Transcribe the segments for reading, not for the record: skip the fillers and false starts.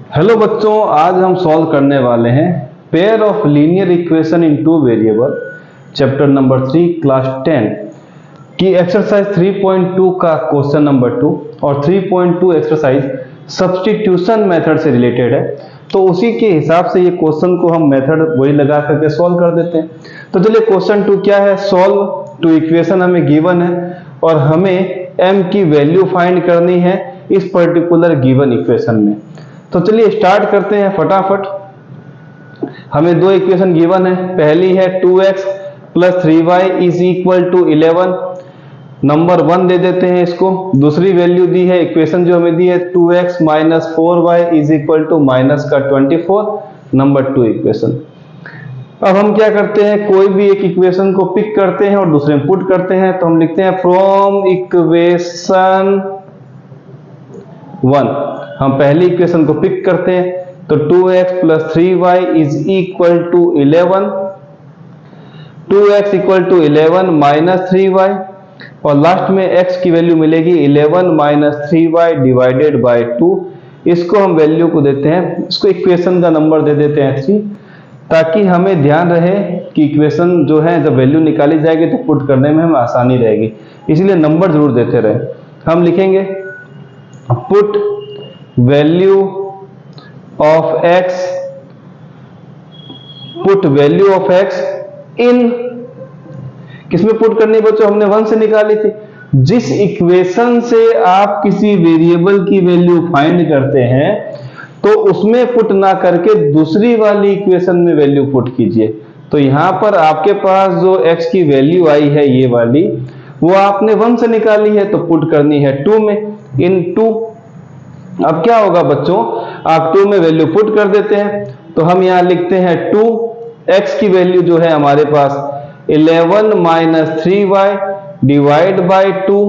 Hello बच्चों, आज हम सॉल्व करने वाले हैं pair of linear equation in two variable chapter number 3 class 10 की एक्सरसाइज 3.2 का क्वेश्चन नंबर 2 और 3.2 एक्सरसाइज सब्स्टिट्यूशन मेथड से रिलेटेड है। तो उसी के हिसाब से ये क्वेश्चन को हम मेथड वही लगा करके सॉल्व कर देते हैं। तो चलिए क्वेश्चन 2 क्या है, सॉल्व टू इक्वेशन हमें गिवन है और हमें m की वैल्यू फाइंड करनी है इस पर्टिकुलर गिवन इक्वेशन में। तो चलिए स्टार्ट करते हैं फटाफट। हमें दो इक्वेशन गिवन है, पहली है 2x plus 3y is equal to 11, number 1 दे देते हैं इसको। दूसरी वैल्यू दी है, इक्वेशन जो हमें दी है 2x minus 4y is equal to minus का 24, नंबर 2 इक्वेशन। अब हम क्या करते हैं, कोई भी एक इक्वेशन को पिक करते हैं और दूसरे में पुट करते हैं। तो हम लिखते हैं फ्रॉम इक्वेशन 1 हम पहली इक्वेशन को पिक करते हैं। तो 2x plus 3y is equal to 11, 2x equal to 11 minus 3y और लास्ट में x की वैल्यू मिलेगी 11 माइनस 3y डिवाइडेड बाय 2। इसको हम वैल्यू को देते हैं, इसको इक्वेशन का नंबर दे देते हैं 3, ताकि हमें ध्यान रहे कि इक्वेशन जो है जब वैल्यू निकाली जाएगी तो पुट करने में हमें आसानी रहेगी, इसलिए नंबर जरूर देते रहे। हम लिखेंगे put value of x, put value of x इन, किसमें पुट करनी बच्चों, हमने 1 से निकाली थी। जिस इक्वेशन से आप किसी वेरिएबल की वैल्यू फाइंड करते हैं तो उसमें पुट ना करके दूसरी वाली इक्वेशन में वैल्यू पुट कीजिए। तो यहां पर आपके पास जो x की वैल्यू आई है ये वाली, वो आपने 1 से निकाली है तो पुट करनी है 2 में, इन 2। अब क्या होगा बच्चों, आप 2 में वैल्यू पुट कर देते हैं तो हम यहां लिखते हैं 2, x की वैल्यू जो है हमारे पास 11 minus 3y divide by 2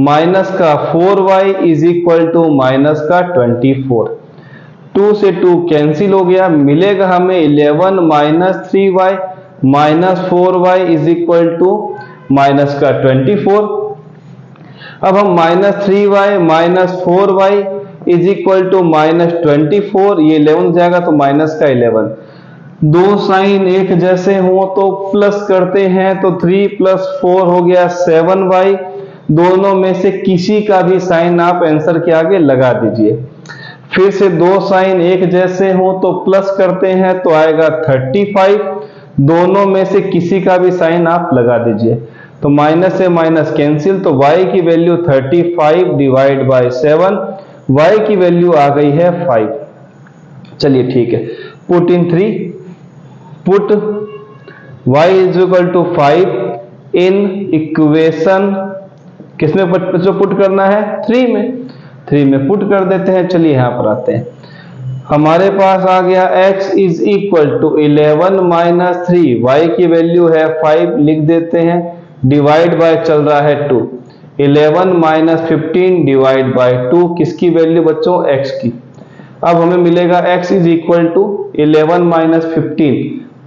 minus का 4y is equal to minus का 24। 2 से 2 कैंसिल हो गया, मिलेगा हमें 11 minus 3y minus 4y is equal to minus का 24। अब हम minus 3y minus 4y is equal to minus 24, ये 11 जाएगा तो माइनस का 11। दो साइन एक जैसे हो तो प्लस करते हैं, तो 3 प्लस 4 हो गया 7y। दोनों में से किसी का भी साइन आप आंसर के आगे लगा दीजिए। फिर से दो साइन एक जैसे हो तो प्लस करते हैं तो आएगा 35, दोनों में से किसी का भी साइन आप लगा दीजिए। तो माइनस से माइनस कैंसिल, तो y की वैल्यू 35 डिवाइड बाय 7, y की वैल्यू आ गई है 5। चलिए ठीक है, put in 3, put y is equal to 5 in equation, किसमें बच्चों पुट करना है, 3 में पुट कर देते हैं। चलिए यहां पर आते हैं, हमारे पास आ गया x is equal to 11 minus 3, y की वैल्यू है 5, लिख देते हैं, डिवाइड बाय चल रहा है 2, 11 माइनस 15 डिवाइड बाय 2, किसकी वैल्यू बच्चों, x की। अब हमें मिलेगा x is equal to 11 minus 15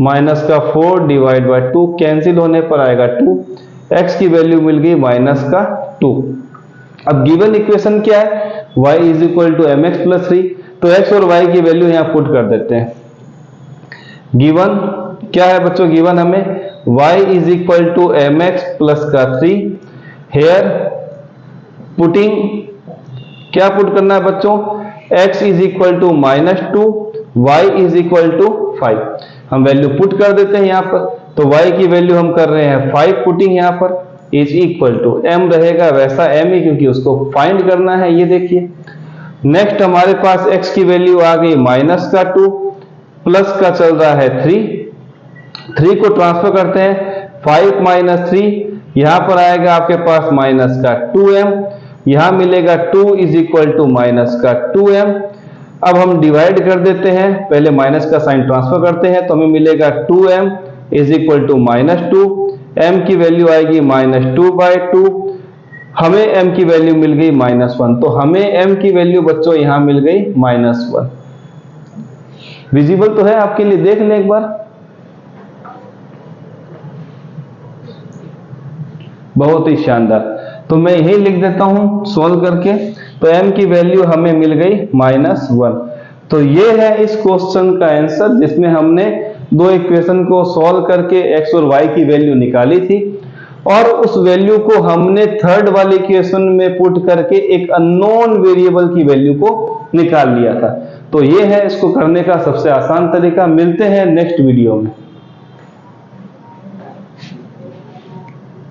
minus का 4 डिवाइड बाय 2, कैंसिल होने पर आएगा 2, x की वैल्यू मिल गई माइनस का 2। अब गिवन इक्वेशन क्या है, y is equal to mx plus 3, तो x और y की वैल्यू यहां पुट कर देते हैं। गिवन क्या है बच्चों, गिवन हमें y is equal to mx plus का 3, हेयर पुटिंग क्या पुट करना है बच्चों, x is equal to minus 2, y is equal to 5। हम वैल्यू पुट कर देते हैं यहां पर, तो y की वैल्यू हम कर रहे हैं 5 पुटिंग यहां पर, इज इक्वल टू m रहेगा वैसा m ही, क्योंकि उसको फाइंड करना है। ये देखिए नेक्स्ट हमारे पास x की वैल्यू आ गई माइनस का 2, प्लस का चल रहा है 3 को ट्रांसफर करते हैं, 5 माइनस 3 यहां पर आएगा आपके पास माइनस का 2m, यहां मिलेगा 2 इज इक्वल टू माइनस का 2m। अब हम डिवाइड कर देते हैं, पहले माइनस का साइन ट्रांसफर करते हैं तो हमें मिलेगा 2m is equal to minus 2, m की वैल्यू आएगी माइनस 2 बाय 2, हमें m की वैल्यू मिल गई माइनस 1, तो हमें m की वैल्यू बच्चों यहां मिल गई माइनस 1। विजिबल तो है आपके लिए, देख लें एक बार, बहुत ही शानदार। तो मैं यही लिख देता हूं सॉल्व करके, तो m की वैल्यू हमें मिल गई -1। तो ये है इस क्वेश्चन का आंसर, जिसमें हमने दो इक्वेशन को सॉल्व करके x और y की वैल्यू निकाली थी और उस वैल्यू को हमने थर्ड वाले इक्वेशन में पुट करके एक अननोन वेरिएबल की वैल्यू को निकाल लिया था। तो ये है इसको करने का सबसे आसान तरीका। मिलते हैं नेक्स्ट वीडियो में।